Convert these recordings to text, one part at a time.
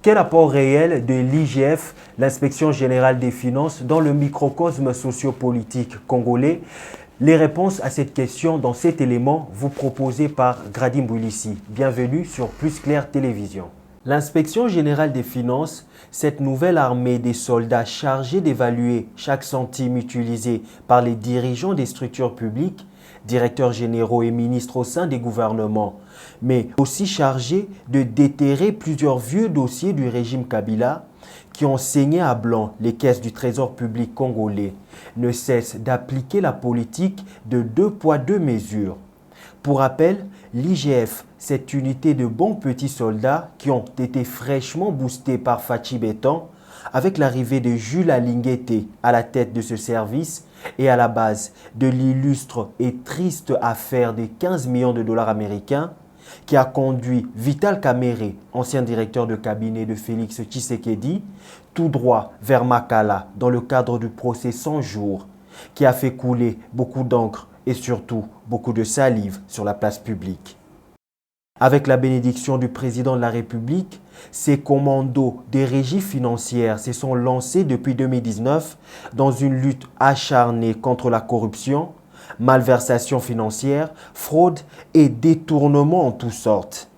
Quel apport réel de l'IGF, l'Inspection générale des finances, dans le microcosme sociopolitique congolais? Les réponses à cette question dans cet élément vous proposées par Gradim Boulissi. Bienvenue sur Plus Clair Télévision. L'Inspection générale des finances, cette nouvelle armée des soldats chargés d'évaluer chaque centime utilisé par les dirigeants des structures publiques, directeurs généraux et ministres au sein des gouvernements, mais aussi chargés de déterrer plusieurs vieux dossiers du régime Kabila qui ont saigné à blanc les caisses du trésor public congolais, ne cesse d'appliquer la politique de 2 poids 2 mesures. Pour rappel, l'IGF, cette unité de bons petits soldats qui ont été fraîchement boostés par Fachi Bétan, avec l'arrivée de Jules Alinguete à la tête de ce service et à la base de l'illustre et triste affaire des 15 millions de dollars américains, qui a conduit Vital Kamerhe, ancien directeur de cabinet de Félix Tshisekedi, tout droit vers Makala dans le cadre du procès 100 jours, qui a fait couler beaucoup d'encre et surtout beaucoup de salive sur la place publique. Avec la bénédiction du président de la République, ces commandos des régies financières se sont lancés depuis 2019 dans une lutte acharnée contre la corruption, malversation financière, fraude et détournement en toutes sortes.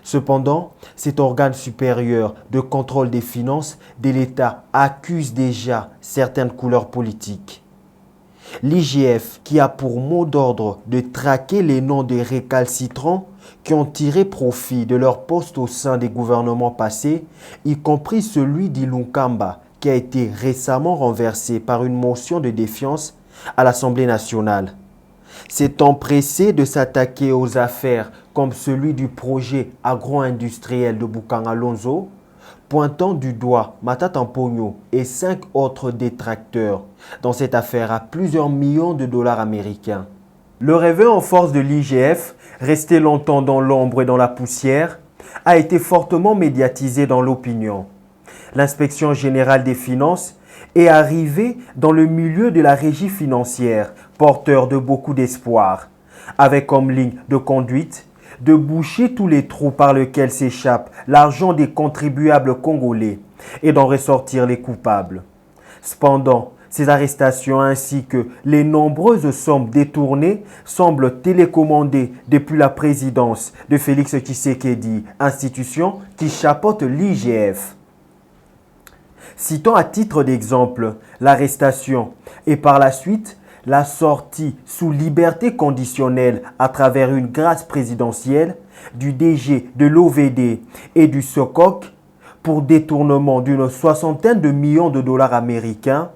Cependant, cet organe supérieur de contrôle des finances de l'État accuse déjà certaines couleurs politiques. L'IGF, qui a pour mot d'ordre de traquer les noms des récalcitrants qui ont tiré profit de leur poste au sein des gouvernements passés, y compris celui d'Ilunkamba, qui a été récemment renversé par une motion de défiance à l'Assemblée nationale. S'est empressé de s'attaquer aux affaires comme celui du projet agro-industriel de Bukanga Lonzo, pointant du doigt Matata Mponyo et 5 autres détracteurs dans cette affaire à plusieurs millions de dollars américains. Le réveil en force de l'IGF, resté longtemps dans l'ombre et dans la poussière, a été fortement médiatisé dans l'opinion. L'Inspection générale des finances est arrivée dans le milieu de la régie financière, porteur de beaucoup d'espoir, avec comme ligne de conduite de boucher tous les trous par lesquels s'échappe l'argent des contribuables congolais et d'en ressortir les coupables. Cependant, ces arrestations ainsi que les nombreuses sommes détournées semblent télécommandées depuis la présidence de Félix Tshisekedi, institution qui chapeaute l'IGF. Citons à titre d'exemple l'arrestation et par la suite la sortie sous liberté conditionnelle à travers une grâce présidentielle du DG de l'OVD et du SOCOC pour détournement d'une 60aine de millions de dollars américains,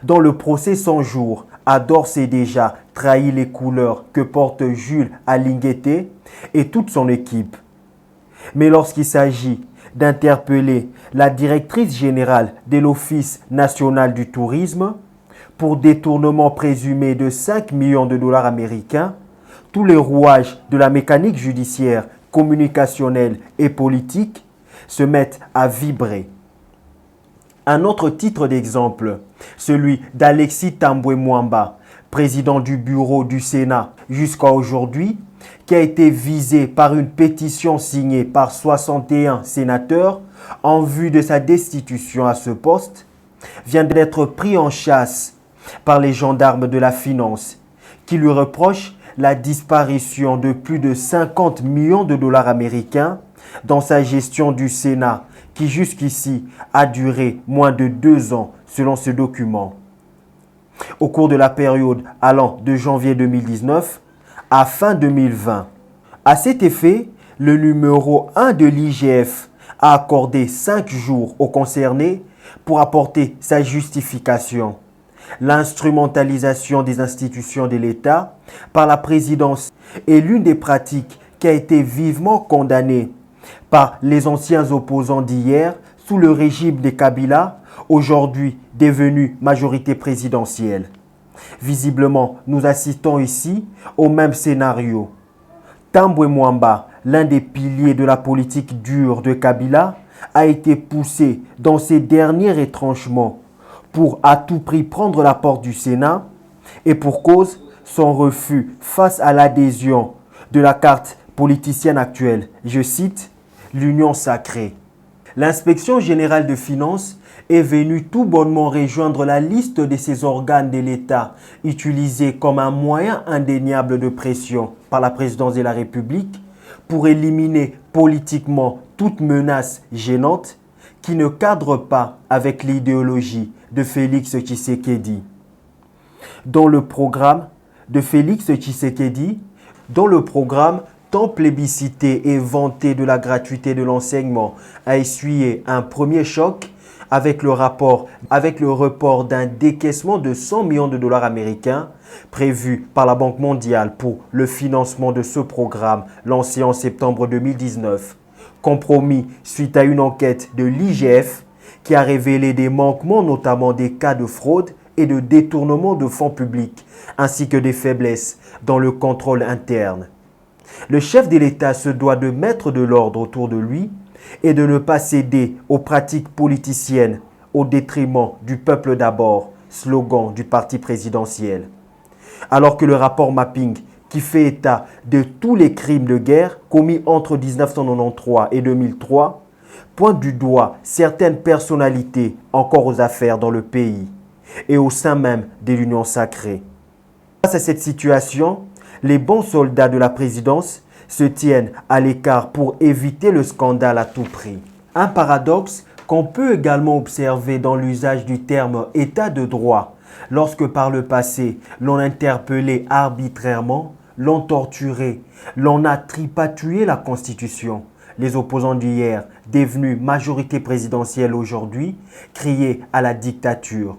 dont le procès 100 jours a d'ores et déjà trahi les couleurs que porte Jules Alinguete et toute son équipe. Mais lorsqu'il s'agit d'interpeller la directrice générale de l'Office national du tourisme pour détournement présumé de 5 millions de dollars américains, tous les rouages de la mécanique judiciaire, communicationnelle et politique se mettent à vibrer. Un autre titre d'exemple, celui d'Alexis Tambwe Mwamba, président du bureau du Sénat jusqu'à aujourd'hui, qui a été visé par une pétition signée par 61 sénateurs en vue de sa destitution à ce poste, vient d'être pris en chasse par les gendarmes de la finance qui lui reprochent la disparition de plus de 50 millions de dollars américains dans sa gestion du Sénat qui jusqu'ici a duré moins de 2 ans selon ce document. Au cours de la période allant de janvier 2019 à fin 2020. À cet effet, le numéro 1 de l'IGF a accordé 5 jours aux concernés pour apporter sa justification. L'instrumentalisation des institutions de l'État par la présidence est l'une des pratiques qui a été vivement condamnée par les anciens opposants d'hier sous le régime des Kabila, aujourd'hui devenu majorité présidentielle. Visiblement, nous assistons ici au même scénario. Tambwe Mwamba, l'un des piliers de la politique dure de Kabila, a été poussé dans ses derniers retranchements pour à tout prix prendre la porte du Sénat et pour cause son refus face à l'adhésion de la carte politicienne actuelle. Je cite, l'union sacrée. L'inspection générale de finances est venue tout bonnement rejoindre la liste de ces organes de l'État utilisés comme un moyen indéniable de pression par la présidence de la République pour éliminer politiquement toute menace gênante qui ne cadre pas avec l'idéologie de Félix Tshisekedi. Dans le programme de Félix Tshisekedi, dans le programme tant plébiscité et vanté de la gratuité de l'enseignement a essuyé un premier choc avec le report d'un décaissement de 100 millions de dollars américains prévu par la Banque mondiale pour le financement de ce programme lancé en septembre 2019. Compromis suite à une enquête de l'IGF qui a révélé des manquements, notamment des cas de fraude et de détournement de fonds publics, ainsi que des faiblesses dans le contrôle interne. Le chef de l'État se doit de mettre de l'ordre autour de lui et de ne pas céder aux pratiques politiciennes au détriment du peuple d'abord, slogan du parti présidentiel. Alors que le rapport Mapping, qui fait état de tous les crimes de guerre commis entre 1993 et 2003, pointe du doigt certaines personnalités encore aux affaires dans le pays et au sein même de l'Union sacrée. Face à cette situation, les bons soldats de la présidence se tiennent à l'écart pour éviter le scandale à tout prix. Un paradoxe qu'on peut également observer dans l'usage du terme « état de droit » lorsque par le passé l'on interpellait arbitrairement, l'on torturé, l'on a tripatouillé la Constitution. Les opposants d'hier, devenus majorité présidentielle aujourd'hui, criaient à la dictature.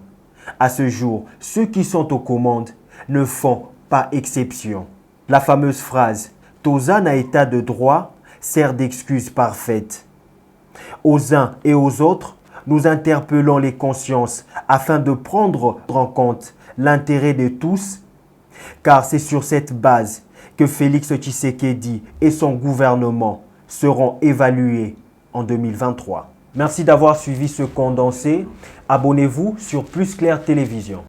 À ce jour, ceux qui sont aux commandes ne font pas exception. La fameuse phrase « Toza na état de droit » sert d'excuse parfaite. Aux uns et aux autres, nous interpellons les consciences afin de prendre en compte l'intérêt de tous, car c'est sur cette base que Félix Tshisekedi et son gouvernement seront évalués en 2023. Merci d'avoir suivi ce condensé. Abonnez-vous sur Plus Clair Télévision.